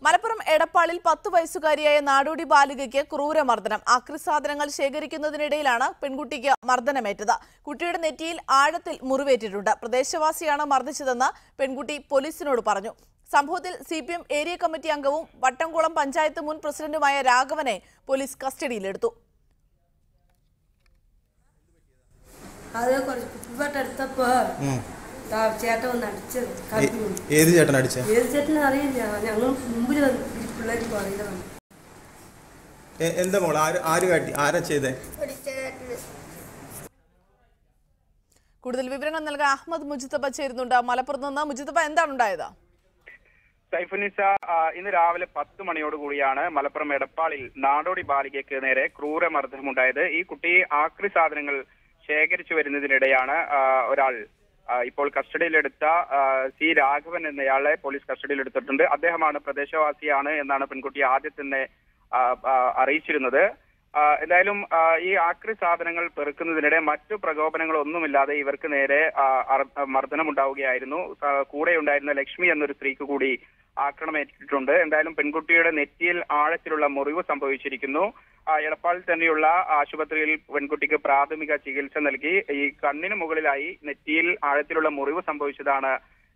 മലപ്പുറം എടപ്പാളിൽ 10 വയസ്സുകാരിയായ നാടോടി ബാലികയ്ക്ക് ക്രൂരമർദ്ദനം. ആക്രിസാധനങ്ങൾ ശേഖരിക്കുന്നതിനിടയിലാണ് പെൺകുട്ടിക്ക് മർദ്ദനമേറ്റത്. കുട്ടിയുടെ നെറ്റിയിൽ ആഴത്തിൽ മുറിവേറ്റിട്ടുണ്ട്. പ്രദേശവാസിയാണ് മർദ്ദിച്ചതെന്ന് പെൺകുട്ടി പോലീസിനോട് പറഞ്ഞു. സംഭവത്തിൽ CPM ഏരിയ കമ്മിറ്റി അംഗവും വട്ടംകുളം പഞ്ചായത്ത് മുൻ പ്രസിഡന്റുമായ രാഘവനെ പോലീസ് കസ്റ്റഡിയിലെടുത്തു. ഏത് ചേട്ടൻ അടിച്ച? എന്താ മോളെ ആര് കാട്ടി? ആരാ ചെയ്തേ? കൂടുതൽ വിവരങ്ങൾ നൽകാൻ അഹമ്മദ് മുജിത്തബ ചേരുന്നുണ്ട് മലപ്പുറത്ത് നിന്ന്. മുജിത്തബ, എന്താണ് ഉണ്ടായത്? സൈഫുനിസ, ഇന്ന് രാവിലെ 10 മണിയോടുകൂടിയാണ് മലപ്പുറം എടപ്പാളിൽ നാടോടി ബാലികയ്ക്ക് നേരെ ക്രൂരമർദ്ദനമുണ്ടായത്. ഈ കുട്ടി ആക്രി സാധനങ്ങൾ ശേഖരിച്ചു വരുന്നതിനിടെയാണ് ഒരാൾ ഇപ്പോൾ കസ്റ്റഡിയിലെടുത്ത C. രാഘവൻ എന്നയാളെ പോലീസ് കസ്റ്റഡിയിലെടുത്തിട്ടുണ്ട്. അദ്ദേഹമാണ് പ്രദേശവാസിയാണ് എന്നാണ് പെൺകുട്ടി ആദ്യം തന്നെ അറിയിച്ചിരുന്നത്. എന്തായാലും ഈ ആക്രി സാധനങ്ങൾ പെറുക്കുന്നതിനിടെ മറ്റു പ്രകോപനങ്ങളൊന്നുമില്ലാതെ ഇവർക്ക് നേരെ മർദ്ദനമുണ്ടാവുകയായിരുന്നു. കൂടെ ഉണ്ടായിരുന്ന ലക്ഷ്മി എന്നൊരു സ്ത്രീക്ക് കൂടി ആക്രമണമേറ്റിട്ടുണ്ട്. എന്തായാലും പെൺകുട്ടിയുടെ നെറ്റിയിൽ ആഴത്തിലുള്ള മുറിവ് സംഭവിച്ചിരിക്കുന്നു. എടപ്പാളിൽ തന്നെയുള്ള ആശുപത്രിയിൽ പെൺകുട്ടിക്ക് പ്രാഥമിക ചികിത്സ നൽകി. ഈ കണ്ണിന് മുകളിലായി നെറ്റിയിൽ ആഴത്തിലുള്ള മുറിവ് സംഭവിച്ചതാണ്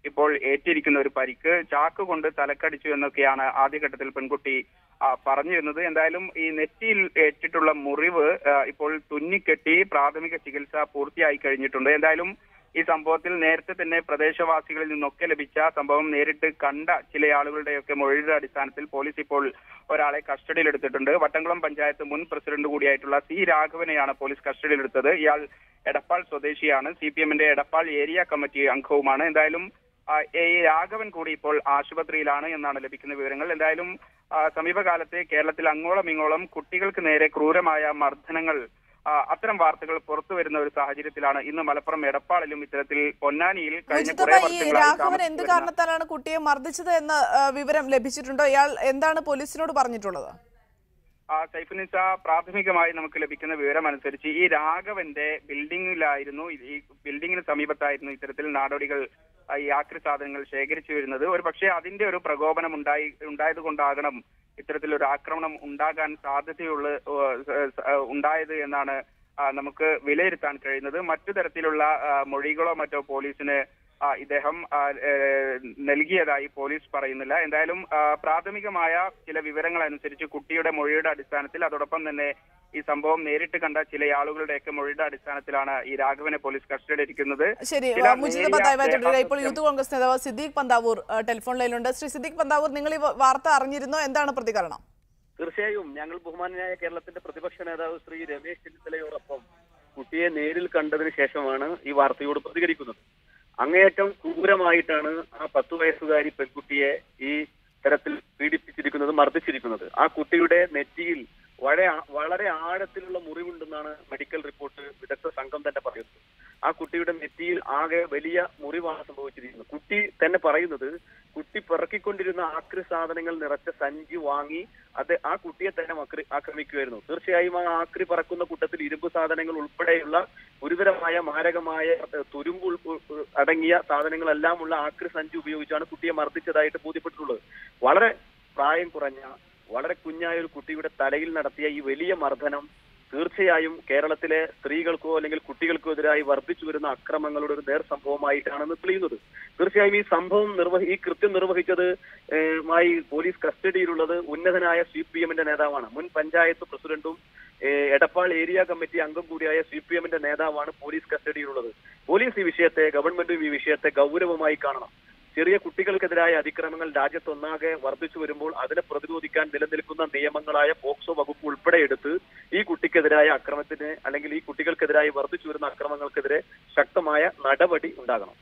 ഇപ്പോൾ ഏറ്റിരിക്കുന്ന ഒരു പരിക്ക്. ചാക്ക് കൊണ്ട് തലക്കടിച്ചു എന്നൊക്കെയാണ് ആദ്യഘട്ടത്തിൽ പെൺകുട്ടി പറഞ്ഞിരുന്നത്. എന്തായാലും ഈ നെറ്റിയിൽ ഏറ്റിട്ടുള്ള മുറിവ് ഇപ്പോൾ തുന്നിക്കെട്ടി പ്രാഥമിക ചികിത്സ പൂർത്തിയായി കഴിഞ്ഞിട്ടുണ്ട്. എന്തായാലും ഈ സംഭവത്തിൽ നേരത്തെ തന്നെ പ്രദേശവാസികളിൽ നിന്നൊക്കെ ലഭിച്ച സംഭവം നേരിട്ട് കണ്ട ചില ആളുകളുടെയൊക്കെ മൊഴിയുടെ അടിസ്ഥാനത്തിൽ പോലീസ് ഇപ്പോൾ ഒരാളെ കസ്റ്റഡിയിലെടുത്തിട്ടുണ്ട്. വട്ടംകുളം പഞ്ചായത്ത് മുൻ പ്രസിഡന്റ് കൂടിയായിട്ടുള്ള C. രാഘവനെയാണ് പോലീസ് കസ്റ്റഡിയിലെടുത്തത്. ഇയാൾ എടപ്പാൾ സ്വദേശിയാണ്. CPMന്റെ എടപ്പാൾ ഏരിയ കമ്മിറ്റി അംഗവുമാണ്. എന്തായാലും ഈ രാഘവൻ കൂടി ഇപ്പോൾ ആശുപത്രിയിലാണ് എന്നാണ് ലഭിക്കുന്ന വിവരങ്ങൾ. എന്തായാലും സമീപകാലത്തെ കേരളത്തിൽ അങ്ങോളം ഇങ്ങോളം കുട്ടികൾക്ക് നേരെ ക്രൂരമായ മർദ്ദനങ്ങൾ, അത്തരം വാർത്തകൾ പുറത്തു വരുന്ന ഒരു സാഹചര്യത്തിലാണ് ഇന്ന് മലപ്പുറം എടപ്പാളിലും ഇത്തരത്തിൽ പൊന്നാനിയിൽ കഴിഞ്ഞ കുറെ വർഷങ്ങളായി രാഘവൻ എന്ത് കാരണത്താലാണ് കുട്ടിയെ മർദ്ദിച്ചത് എന്ന വിവരം ലഭിച്ചിട്ടുണ്ടോ? ഇയാൾ എന്താണ് പോലീസിനോട് പറഞ്ഞിട്ടുള്ളത്? സൈഫുനിസ, പ്രാഥമികമായി നമുക്ക് ലഭിക്കുന്ന വിവരം അനുസരിച്ച് ഈ രാഘവന്റെ ബിൽഡിംഗിലായിരുന്നു, ഈ ബിൽഡിംഗിന് സമീപത്തായിരുന്നു ഇത്തരത്തിൽ നാടോടികൾ ഈ ആക്രി സാധനങ്ങൾ ശേഖരിച്ചു വരുന്നത്. ഒരു പക്ഷേ അതിന്റെ ഒരു പ്രകോപനം ഉണ്ടായത് കൊണ്ടാകണം ഇത്തരത്തിലൊരു ആക്രമണം ഉണ്ടാകാൻ ഉണ്ടായത് എന്നാണ് നമുക്ക് വിലയിരുത്താൻ കഴിയുന്നത്. മറ്റു തരത്തിലുള്ള മൊഴികളോ മറ്റോ പോലീസിന് ഇദ്ദേഹം നൽകിയതായി പോലീസ് പറയുന്നില്ല. എന്തായാലും പ്രാഥമികമായ ചില വിവരങ്ങൾ അനുസരിച്ച് കുട്ടിയുടെ മൊഴിയുടെ അടിസ്ഥാനത്തിൽ, അതോടൊപ്പം തന്നെ ഈ സംഭവം നേരിട്ട് കണ്ട ചില ആളുകളുടെയൊക്കെ മൊഴിയുടെ അടിസ്ഥാനത്തിലാണ് ഈ രാഘവനെ പോലീസ് കസ്റ്റഡിയിലിരിക്കുന്നത്. ശരി, ഇപ്പോൾ യൂത്ത് കോൺഗ്രസ് നേതാവ് സിദ്ദീഖ് പന്താവൂർ ടെലിഫോൺ ലൈനിലുണ്ട്. ശ്രീ സിദ്ദീഖ് പന്താവൂർ, നിങ്ങൾ ഈ വാർത്ത അറിഞ്ഞിരുന്നോ? എന്താണ് പ്രതികരണം? തീർച്ചയായും ഞങ്ങൾ ബഹുമാനായ കേരളത്തിന്റെ പ്രതിപക്ഷ നേതാവ് ശ്രീ രമേശ് ചെന്നിത്തലയോടൊപ്പം കുട്ടിയെ നേരിൽ കണ്ടതിന് ശേഷമാണ് ഈ വാർത്തയോട് പ്രതികരിക്കുന്നത്. അങ്ങേയറ്റം ക്രൂരമായിട്ടാണ് ആ 10 വയസ്സുകാരി പെൺകുട്ടിയെ ഈ തരത്തിൽ പീഡിപ്പിച്ചിരിക്കുന്നത്, മർദ്ദിച്ചിരിക്കുന്നത്. ആ കുട്ടിയുടെ നെറ്റിയിൽ വളരെ ആഴത്തിലുള്ള മുറിവുണ്ടെന്നാണ് മെഡിക്കൽ റിപ്പോർട്ട് വിദഗ്ധ സംഘം തന്നെ പറയുന്നത്. ആ കുട്ടിയുടെ നെറ്റിയിൽ ആകെ വലിയ മുറിവാണ് സംഭവിച്ചിരിക്കുന്നത്. കുട്ടി തന്നെ പറയുന്നത്, കുട്ടി പിറക്കിക്കൊണ്ടിരുന്ന ആക്രി സാധനങ്ങൾ നിറച്ച സഞ്ചി വാങ്ങി ആ കുട്ടിയെ തന്നെ ആക്രമിക്കുമായിരുന്നു. തീർച്ചയായും ആ ആക്രി പറക്കുന്ന കൂട്ടത്തിൽ ഇരുമ്പ് സാധനങ്ങൾ ഉൾപ്പെടെയുള്ള ഗുരുതരമായ മാരകമായ തുരുമ്പ് അടങ്ങിയ സാധനങ്ങളെല്ലാം ഉള്ള ആക്രി സഞ്ചി ഉപയോഗിച്ചാണ് കുട്ടിയെ മർദ്ദിച്ചതായിട്ട് ബോധ്യപ്പെട്ടിട്ടുള്ളത്. വളരെ പ്രായം കുറഞ്ഞ, വളരെ കുഞ്ഞായ ഒരു കുട്ടിയുടെ തലയിൽ നടത്തിയ ഈ വലിയ മർദ്ദനം തീർച്ചയായും കേരളത്തിലെ സ്ത്രീകൾക്കോ അല്ലെങ്കിൽ കുട്ടികൾക്കോ എതിരായി വർദ്ധിച്ചു വരുന്ന അക്രമങ്ങളുടെ ഒരു നേർ സംഭവമായിട്ടാണെന്ന് തെളിയുന്നത്. തീർച്ചയായും ഈ സംഭവം ഈ കൃത്യം നിർവഹിച്ചത് പോലീസ് കസ്റ്റഡിയിലുള്ളത് ഉന്നതനായ CPMന്റെ നേതാവാണ്. മുൻ പഞ്ചായത്ത് പ്രസിഡന്റും എടപ്പാൾ ഏരിയ കമ്മിറ്റി അംഗം കൂടിയായ CPMന്റെ നേതാവാണ് പോലീസ് കസ്റ്റഡിയിലുള്ളത്. പോലീസ് ഈ വിഷയത്തെ, ഗവൺമെന്റും ഈ വിഷയത്തെ ഗൗരവമായി കാണണം. ചെറിയ കുട്ടികൾക്കെതിരായ അതിക്രമങ്ങൾ രാജ്യത്തൊന്നാകെ വർദ്ധിച്ചു വരുമ്പോൾ അതിനെ പ്രതിരോധിക്കാൻ നിലനിൽക്കുന്ന നിയമങ്ങളായ പോക്സോ വകുപ്പ് ഉൾപ്പെടെ എടുത്ത് ഈ കുട്ടിക്കെതിരായ അക്രമത്തിന്, അല്ലെങ്കിൽ ഈ കുട്ടികൾക്കെതിരായി വർദ്ധിച്ചു വരുന്ന അക്രമങ്ങൾക്കെതിരെ ശക്തമായ നടപടി ഉണ്ടാകണം.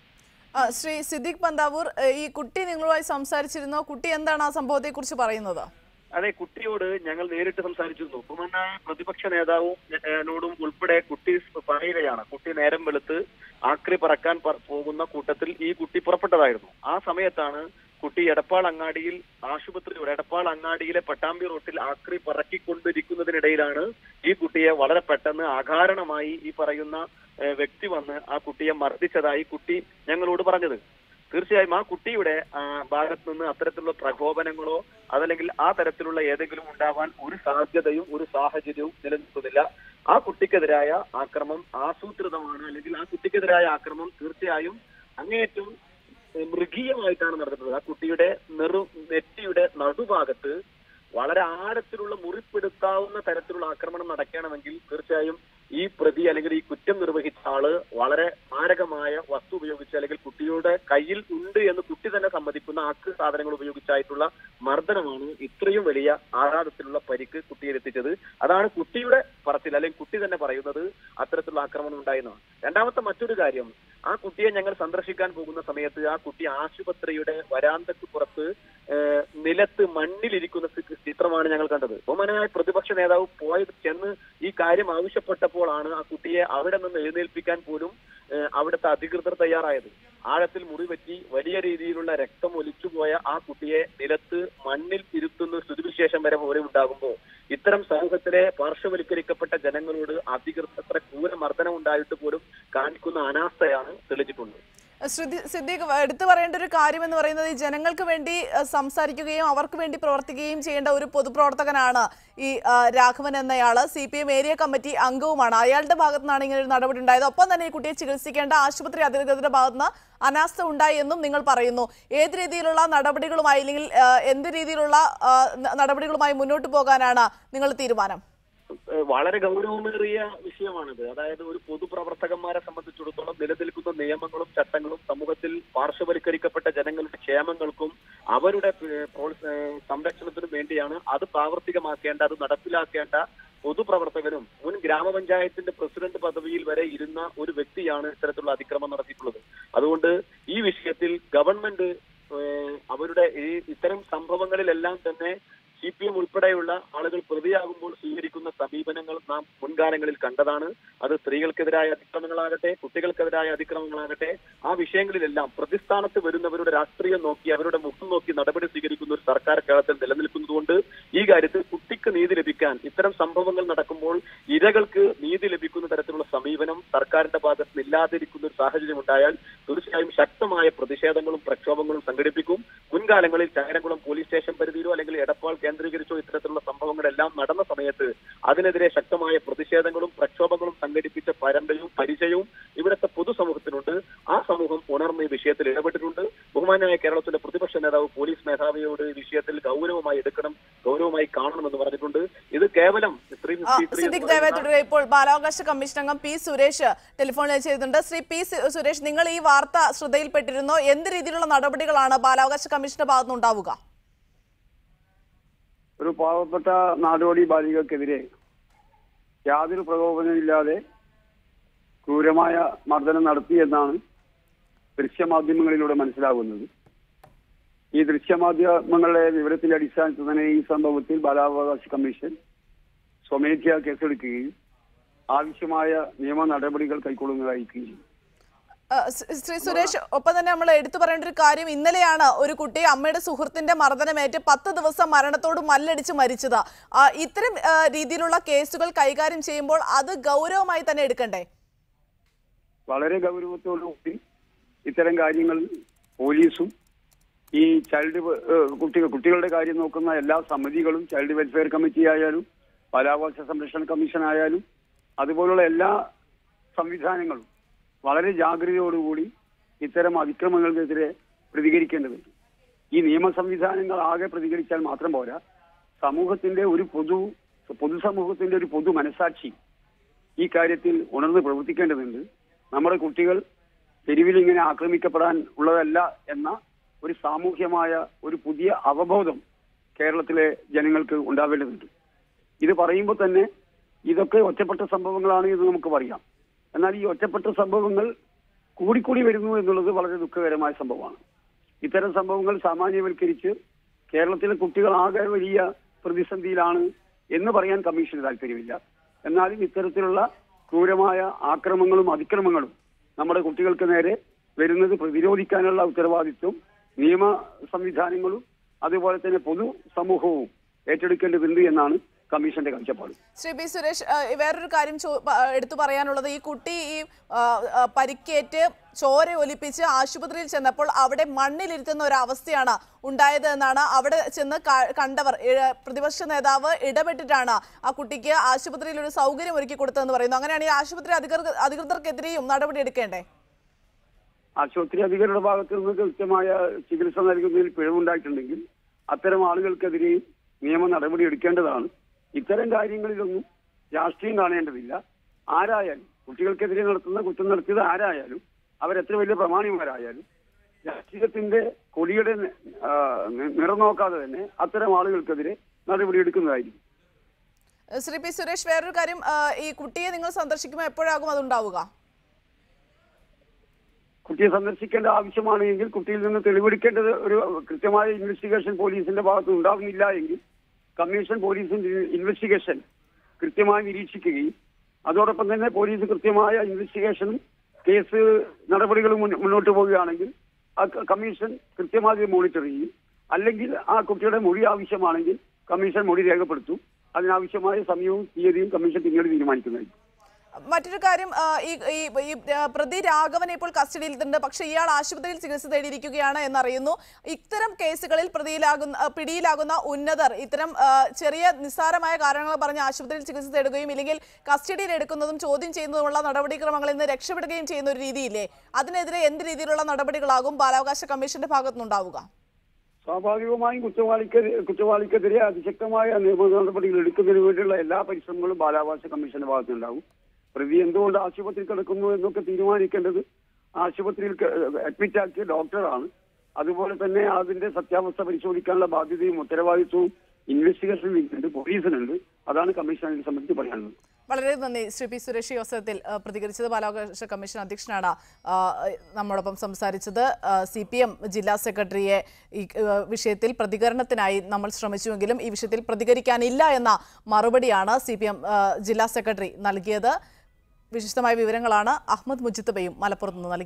ശ്രീ സിദ്ദീഖ് പന്താവൂർ, ഈ കുട്ടി നിങ്ങളുമായി സംസാരിച്ചിരുന്നോ? കുട്ടി എന്താണ് ആ സംഭവത്തെ കുറിച്ച് പറയുന്നത്? അതെ, കുട്ടിയോട് ഞങ്ങൾ നേരിട്ട് സംസാരിച്ചിരുന്നു. ബഹുമാനായ പ്രതിപക്ഷ നേതാവിനോടും ഉൾപ്പെടെ കുട്ടി പറയുകയാണ്, കുട്ടി നേരം വെളുത്ത് ആക്രി പറക്കാൻ പോകുന്ന കൂട്ടത്തിൽ ഈ കുട്ടി പുറപ്പെട്ടതായിരുന്നു. ആ സമയത്താണ് കുട്ടി എടപ്പാൾ അങ്ങാടിയിലെ പട്ടാമ്പി റോട്ടിൽ ആക്രി പറക്കിക്കൊണ്ടിരിക്കുന്നതിനിടയിലാണ് ഈ കുട്ടിയെ വളരെ പെട്ടെന്ന് അകാരണമായി ഈ പറയുന്ന വ്യക്തി വന്ന് ആ കുട്ടിയെ മർദ്ദിച്ചതായി കുട്ടി ഞങ്ങളോട് പറഞ്ഞത്. തീർച്ചയായും ആ കുട്ടിയുടെ ഭാഗത്ത് നിന്ന് അത്തരത്തിലുള്ള പ്രകോപനങ്ങളോ അതല്ലെങ്കിൽ ആ തരത്തിലുള്ള ഏതെങ്കിലും ഉണ്ടാവാൻ ഒരു സാധ്യതയും ഒരു സാഹചര്യവും നിലനിൽക്കുന്നില്ല. ആ കുട്ടിക്കെതിരായ ആക്രമണം ആസൂത്രിതമാണ്, അല്ലെങ്കിൽ ആ കുട്ടിക്കെതിരായ ആക്രമണം തീർച്ചയായും അങ്ങേയറ്റം മൃഗീയമായിട്ടാണ് നടന്നത്. ആ കുട്ടിയുടെ നെറ്റിയുടെ നടുഭാഗത്ത് വളരെ ആഴത്തിലുള്ള മുറിപ്പെടുത്താവുന്ന തരത്തിലുള്ള ആക്രമണം നടക്കണമെങ്കിൽ തീർച്ചയായും ഈ പ്രതി അല്ലെങ്കിൽ ഈ കുറ്റം നിർവഹിച്ച ആള് വളരെ മാരകമായ വസ്തു ഉപയോഗിച്ച് അല്ലെങ്കിൽ കുട്ടിയുടെ കയ്യിൽ ഉണ്ട് എന്ന് കുട്ടി തന്നെ സമ്മതിക്കുന്ന ആക്രി സാധനങ്ങൾ ഉപയോഗിച്ചായിട്ടുള്ള മർദ്ദനമാണ് ഇത്രയും വലിയ ആഘാതത്തിലുള്ള പരിക്ക് കുട്ടിയെ എത്തിച്ചത്. അതാണ് കുട്ടിയുടെ പറച്ചിൽ, അല്ലെങ്കിൽ കുട്ടി തന്നെ പറയുന്നത് അത്തരത്തിലുള്ള ആക്രമണം ഉണ്ടായെന്നാണ്. രണ്ടാമത്തെ മറ്റൊരു കാര്യം, ആ കുട്ടിയെ ഞങ്ങൾ സന്ദർശിക്കാൻ പോകുന്ന സമയത്ത് ആ കുട്ടി ആശുപത്രിയുടെ വരാന്തക്ക് പുറത്ത് നിലത്ത് മണ്ണിലിരിക്കുന്ന ചിത്രമാണ് ഞങ്ങൾ കണ്ടത്. ബഹുമാനായ പ്രതിപക്ഷ നേതാവ് ചെന്ന് ഈ കാര്യം ആവശ്യപ്പെട്ടപ്പോഴാണ് ആ കുട്ടിയെ അവിടെ നിന്ന് എഴുന്നേൽപ്പിക്കാൻ പോലും അവിടുത്തെ അധികൃതർ തയ്യാറായത്. ആഴത്തിൽ മുറിവറ്റി വലിയ രീതിയിലുള്ള രക്തം ഒലിച്ചുപോയ ആ കുട്ടിയെ നിലത്ത് മണ്ണിൽ ഇരുത്തുന്ന സ്ഥിതിവിശേഷം വരെ ഉണ്ടാകുമ്പോൾ ഇത്തരം സമൂഹത്തിലെ പാർശ്വവൽക്കരിക്കപ്പെട്ട ജനങ്ങളോട് അധികൃതർ ക്രൂരമർദ്ദനം ഉണ്ടായിട്ട് പോലും കാണിക്കുന്ന അനാസ്ഥയാണ് തെളിഞ്ഞിട്ടുള്ളത്. സിദ്ദീഖ്, എടുത്തു പറയേണ്ട ഒരു കാര്യം എന്ന് പറയുന്നത് ഈ ജനങ്ങൾക്ക് വേണ്ടി സംസാരിക്കുകയും അവർക്ക് വേണ്ടി പ്രവർത്തിക്കുകയും ചെയ്യേണ്ട ഒരു പൊതുപ്രവർത്തകനാണ് ഈ രാഘവൻ എന്നയാള്. CPM ഏരിയ കമ്മിറ്റി അംഗവുമാണ്. അയാളുടെ ഭാഗത്തു നിന്നാണ് ഇങ്ങനെ ഒരു നടപടി ഉണ്ടായത്. ഒപ്പം തന്നെ ഈ കുട്ടിയെ ചികിത്സിക്കേണ്ട ആശുപത്രി അധികൃതരുടെ ഭാഗത്തുനിന്ന് അനാസ്ഥ ഉണ്ടായി എന്നും നിങ്ങൾ പറയുന്നു. ഏത് രീതിയിലുള്ള നടപടികളുമായി, അല്ലെങ്കിൽ എന്ത് രീതിയിലുള്ള നടപടികളുമായി മുന്നോട്ട് പോകാനാണ് നിങ്ങളുടെ തീരുമാനം? വളരെ ഗൗരവമേറിയ വിഷയമാണിത്. അതായത് ഒരു പൊതുപ്രവർത്തകന്മാരെ സംബന്ധിച്ചിടത്തോളം നിലനിൽക്കുന്ന നിയമങ്ങളും ചട്ടങ്ങളും സമൂഹത്തിൽ പാർശ്വവൽക്കരിക്കപ്പെട്ട ജനങ്ങളുടെ ക്ഷേമങ്ങൾക്കും അവരുടെ സംരക്ഷണത്തിനും വേണ്ടിയാണ് അത് പ്രാവർത്തികമാക്കേണ്ട, അത് നടപ്പിലാക്കേണ്ട പൊതുപ്രവർത്തകനും മുൻ ഗ്രാമപഞ്ചായത്തിന്റെ പ്രസിഡന്റ് പദവിയിൽ വരെ ഇരുന്ന ഒരു വ്യക്തിയാണ് ഇത്തരത്തിലുള്ള അതിക്രമം നടത്തിയിട്ടുള്ളത്. അതുകൊണ്ട് ഈ വിഷയത്തിൽ ഗവൺമെന്റ് അവരുടെ ഇത്തരം സംഭവങ്ങളിലെല്ലാം തന്നെ CPM ഉൾപ്പെടെയുള്ള ആളുകൾ പ്രതിയാകുമ്പോൾ സ്വീകരിക്കുന്ന സമീപനങ്ങൾ നാം മുൻകാലങ്ങളിൽ കണ്ടതാണ്. അത് സ്ത്രീകൾക്കെതിരായ അതിക്രമങ്ങളാകട്ടെ, കുട്ടികൾക്കെതിരായ അതിക്രമങ്ങളാകട്ടെ, ആ വിഷയങ്ങളിലെല്ലാം പ്രതിസ്ഥാനത്ത് വരുന്നവരുടെ രാഷ്ട്രീയം നോക്കി അവരുടെ മുഖം നോക്കി നടപടി സ്വീകരിക്കുന്ന ഒരു സർക്കാർ കേരളത്തിൽ നിലനിൽക്കുന്നതുകൊണ്ട് ഈ കാര്യത്തിൽ കുട്ടിക്ക് നീതി ലഭിക്കാൻ ഇത്തരം സംഭവങ്ങൾ നടക്കുമ്പോൾ ഇരകൾക്ക് നീതി ലഭിക്കുന്ന തരത്തിലുള്ള സമീപനം സർക്കാരിന്റെ ഭാഗത്ത് നിന്ന് ഇല്ലാതിരിക്കുന്ന ഒരു സാഹചര്യം ഉണ്ടായാൽ തീർച്ചയായും ശക്തമായ പ്രതിഷേധങ്ങളും പ്രക്ഷോഭങ്ങളും സംഘടിപ്പിക്കും. മുൻകാലങ്ങളിൽ ചങ്ങരംകുളം പോലീസ് സ്റ്റേഷൻ പരിധിയിലോ അല്ലെങ്കിൽ എടപ്പാൾ കേന്ദ്രീകരിച്ചോ ഇത്തരത്തിലുള്ള സംഭവങ്ങളെല്ലാം നടന്ന സമയത്ത് അതിനെതിരെ ശക്തമായ പ്രതിഷേധങ്ങളും പ്രക്ഷോഭങ്ങളും സംഘടിപ്പിച്ച പരിചയവും ഇവിടുത്തെ പൊതുസമൂഹത്തിനുണ്ട്. ആ സമൂഹം ഉണർന്ന് ഈ വിഷയത്തിൽ ഇടപെട്ടിട്ടുണ്ട്. ബഹുമാനായ കേരളത്തിലെ പ്രതിപക്ഷ നേതാവ് പോലീസ് മേധാവിയോട് ഈ വിഷയത്തിൽ ഗൗരവമായി എടുക്കണം, ഗൗരവമായി കാണണമെന്ന് പറഞ്ഞിട്ടുണ്ട്. ഇത് കേവലം ഇപ്പോൾ ബാലാവകാശ കമ്മീഷൻ അംഗം P. സുരേഷ് ടെലിഫോണിൽ ചെയ്തിട്ടുണ്ട്. ശ്രീ P. സുരേഷ്, നിങ്ങൾ ഈ വാർത്ത ശ്രദ്ധയിൽപ്പെട്ടിരുന്നോ? എന്ത് രീതിയിലുള്ള നടപടികളാണ് ബാലാവകാശ കമ്മീഷന്റെ ഭാഗത്തുനിന്ന് ഉണ്ടാവുക? ഒരു പാവപ്പെട്ട നാടോടി ബാലികൾക്കെതിരെ യാതൊരു പ്രകോപനമില്ലാതെ ക്രൂരമായ മർദ്ദനം നടത്തി എന്നാണ് ദൃശ്യമാധ്യമങ്ങളിലൂടെ മനസ്സിലാകുന്നത്. ഈ ദൃശ്യമാധ്യമങ്ങളുടെ വിവരത്തിന്റെ അടിസ്ഥാനത്തിൽ തന്നെ ഈ സംഭവത്തിൽ ബാലാവകാശ കമ്മീഷൻ സ്വമേധ്യാ കേസെടുക്കുകയും ആവശ്യമായ നിയമ നടപടികൾ കൈക്കൊള്ളുന്നതായിരിക്കും ചെയ്യും. ശ്രീ സുരേഷ്, ഒപ്പം തന്നെ നമ്മൾ എടുത്തു പറയേണ്ട ഒരു കാര്യം, ഇന്നലെയാണ് ഒരു കുട്ടി അമ്മയുടെ സുഹൃത്തിന്റെ മർദ്ദനമേറ്റ് 10 ദിവസം മരണത്തോട് മല്ലടിച്ച് മരിച്ചത്. ഇത്തരം രീതിയിലുള്ള കേസുകൾ കൈകാര്യം ചെയ്യുമ്പോൾ അത് ഗൗരവമായി തന്നെ എടുക്കണ്ടേ? വളരെ ഗൗരവത്തോടുകൂടി ഇത്തരം കാര്യങ്ങൾ പോലീസും ഈ കുട്ടികളുടെ കാര്യം നോക്കുന്ന എല്ലാ സമിതികളും, ചൈൽഡ് വെൽഫെയർ കമ്മിറ്റി ആയാലും ബാലാവകാശ സംരക്ഷണ കമ്മീഷൻ ആയാലും അതുപോലുള്ള എല്ലാ സംവിധാനങ്ങളും വളരെ ജാഗ്രതയോടുകൂടി ഇത്തരം അതിക്രമങ്ങൾക്കെതിരെ പ്രതികരിക്കേണ്ടതുണ്ട്. ഈ നിയമ സംവിധാനങ്ങൾ ആകെ പ്രതികരിച്ചാൽ മാത്രം പോരാ, സമൂഹത്തിന്റെ ഒരു പൊതുസമൂഹത്തിന്റെ ഒരു പൊതു മനസാക്ഷി ഈ കാര്യത്തിൽ ഉണർന്ന് പ്രവർത്തിക്കേണ്ടതുണ്ട്. നമ്മുടെ കുട്ടികൾ തെരുവിൽ ഇങ്ങനെ ആക്രമിക്കപ്പെടാൻ ഉള്ളതല്ല എന്ന ഒരു സാമൂഹ്യമായ ഒരു പുതിയ അവബോധം കേരളത്തിലെ ജനങ്ങൾക്ക് ഉണ്ടാവേണ്ടതുണ്ട്. ഇത് പറയുമ്പോൾ തന്നെ ഇതൊക്കെ ഒറ്റപ്പെട്ട സംഭവങ്ങളാണ് എന്ന് നമുക്ക് പറയാം. എന്നാൽ ഈ ഒറ്റപ്പെട്ട സംഭവങ്ങൾ കൂടിക്കൂടി വരുന്നു എന്നുള്ളത് വളരെ ദുഃഖകരമായ സംഭവമാണ്. ഇത്തരം സംഭവങ്ങൾ സാമാന്യവൽക്കരിച്ച് കേരളത്തിലെ കുട്ടികൾ ആകെ വലിയ പ്രതിസന്ധിയിലാണ് എന്ന് പറയാൻ കമ്മീഷന് താല്പര്യമില്ല. എന്നാലും ഇത്തരത്തിലുള്ള ക്രൂരമായ ആക്രമങ്ങളും അതിക്രമങ്ങളും നമ്മുടെ കുട്ടികൾക്ക് നേരെ വരുന്നത് പ്രതിരോധിക്കാനുള്ള ഉത്തരവാദിത്വം നിയമ സംവിധാനങ്ങളും അതുപോലെ തന്നെ പൊതു സമൂഹവും ഏറ്റെടുക്കേണ്ടതുണ്ട് എന്നാണ് കമ്മീഷന്റെ കാഴ്ചപ്പാട്. ശ്രീ പി സുരേഷ്, വേറൊരു കാര്യം എടുത്തു പറയാനുള്ളത്, ഈ കുട്ടി ഈ പരിക്കേറ്റ് ചോര ഒലിപ്പിച്ച് ആശുപത്രിയിൽ ചെന്നപ്പോൾ അവിടെ മണ്ണിലിരുത്തുന്ന ഒരു അവസ്ഥയാണ് ഉണ്ടായത് എന്നാണ് അവിടെ ചെന്ന് കണ്ടവർ. പ്രതിപക്ഷ നേതാവ് ഇടപെട്ടിട്ടാണ് ആ കുട്ടിക്ക് ആശുപത്രിയിൽ ഒരു സൗകര്യം ഒരുക്കി കൊടുത്തതെന്ന് പറയുന്നു. അങ്ങനെയാണ് ഈ ആശുപത്രി അധികൃതർക്കെതിരെയും നടപടി എടുക്കേണ്ടേ? ആശുപത്രി അധികൃതരുടെ ഭാഗത്ത് നിന്ന് കൃത്യമായ ചികിത്സ നൽകുന്നതിൽ പിഴവുണ്ടായിട്ടുണ്ടെങ്കിൽ അത്തരം ആളുകൾക്കെതിരെയും നിയമ നടപടി എടുക്കേണ്ടതാണ്. ഇത്തരം കാര്യങ്ങളിലൊന്നും രാഷ്ട്രീയം കാണേണ്ടതില്ല. ആരായാലും കുട്ടികൾക്കെതിരെ നടത്തുന്ന കുറ്റം നടത്തിയത് ആരായാലും അവരെത്ര വലിയ പ്രമാണിമാരായാലും രാഷ്ട്രീയത്തിന്റെ കൊടിയുടെ നിറം നോക്കാതെ തന്നെ അത്തരം ആളുകൾക്കെതിരെ നടപടി എടുക്കുന്നതായിരിക്കും. ശ്രീ പി സുരേഷ്, വേറൊരു കാര്യം, ഈ കുട്ടിയെ നിങ്ങൾ സന്ദർശിക്കുമ്പോൾ എപ്പോഴാകും അതുണ്ടാവുക? കുട്ടിയെ സന്ദർശിക്കേണ്ട ആവശ്യമാണെങ്കിൽ കുട്ടിയിൽ നിന്ന് തെളിവെടുക്കേണ്ടത് ഒരു കൃത്യമായ ഇൻവെസ്റ്റിഗേഷൻ പോലീസിന്റെ ഭാഗത്ത് ഉണ്ടാകുന്നില്ല എങ്കിൽ കമ്മീഷൻ പോലീസിന്റെ ഇൻവെസ്റ്റിഗേഷൻ കൃത്യമായി നിരീക്ഷിക്കുകയും അതോടൊപ്പം തന്നെ പോലീസ് കൃത്യമായ ഇൻവെസ്റ്റിഗേഷനും കേസ് നടപടികളും മുന്നോട്ട് പോവുകയാണെങ്കിൽ ആ കമ്മീഷൻ കൃത്യമായി മോണിറ്റർ ചെയ്യും. അല്ലെങ്കിൽ ആ കുട്ടിയുടെ മൊഴി ആവശ്യമാണെങ്കിൽ കമ്മീഷൻ മൊഴി രേഖപ്പെടുത്തും. അതിനാവശ്യമായ സമയവും തീയതിയും കമ്മീഷൻ പിന്നീട് തീരുമാനിക്കുന്നതായിരിക്കും. മറ്റൊരു കാര്യം, ഈ പ്രതി രാഘവനെ ഇപ്പോൾ കസ്റ്റഡിയിലുണ്ട്, പക്ഷേ ഇയാൾ ആശുപത്രിയിൽ ചികിത്സ തേടിയിരിക്കുകയാണ് എന്നറിയുന്നു. ഇത്തരം കേസുകളിൽ പിടിയിലാകുന്ന ഉന്നതർ ഇത്തരം ചെറിയ നിസ്സാരമായ കാരണങ്ങൾ പറഞ്ഞ് ആശുപത്രിയിൽ ചികിത്സ തേടുകയും ഇല്ലെങ്കിൽ കസ്റ്റഡിയിൽ എടുക്കുന്നതും ചോദ്യം ചെയ്യുന്നതുമുള്ള നടപടിക്രമങ്ങളിൽ നിന്ന് രക്ഷപ്പെടുകയും ചെയ്യുന്ന ഒരു രീതിയില്ലേ? അതിനെതിരെ എന്ത് രീതിയിലുള്ള നടപടികളാകും ബാലാവകാശ കമ്മീഷന്റെ ഭാഗത്തുനിന്നുണ്ടാവുക? സ്വാഭാവികമായും കുറ്റവാളിക്കെതിരെ അതിശക്തമായ നിയമ നടപടികൾ എടുക്കുന്നതിന് വേണ്ടിയുള്ള എല്ലാ പരിശ്രമങ്ങളും ബാലാവകാശ കമ്മീഷന്റെ ഭാഗത്തുനിന്നുണ്ടാവും. പ്രതി എന്തുകൊണ്ട് ആശുപത്രിയിൽ കിടക്കുന്നു എന്നൊക്കെ തീരുമാനിക്കേണ്ടത് ആശുപത്രിയിൽ അഡ്മിറ്റ് ആക്കിയ ഡോക്ടറാണ്. അതുപോലെ തന്നെ അതിന്റെ സത്യാവസ്ഥ പരിശോധിക്കാനുള്ള ബാധ്യതയും ഉത്തരവാദിത്വവും ഇൻവെസ്റ്റിഗേഷൻ വിങ്ങിനുണ്ട്, പോലീസിനുണ്ട്. അതാണ് കമ്മീഷൻ അതിനെ സംബന്ധിച്ച് പറയാനുള്ളത്. വളരെ നന്ദി ശ്രീ പി സുരേഷ് ഈ അവസരത്തിൽ പ്രതികരിച്ചത്. ബാലാവകാശ കമ്മീഷൻ അധ്യക്ഷനാണ് നമ്മോടൊപ്പം സംസാരിച്ചത്. CPM ജില്ലാ സെക്രട്ടറിയെ ഈ വിഷയത്തിൽ പ്രതികരണത്തിനായി നമ്മൾ ശ്രമിച്ചുവെങ്കിലും ഈ വിഷയത്തിൽ പ്രതികരിക്കാനില്ല എന്ന മറുപടിയാണ് CPM ജില്ലാ സെക്രട്ടറി നൽകിയത്. വിശദമായ വിവരങ്ങളാണ് അഹമ്മദ് മുജിത്തബയും മലപ്പുറത്ത് നിന്ന് നൽകിയത്.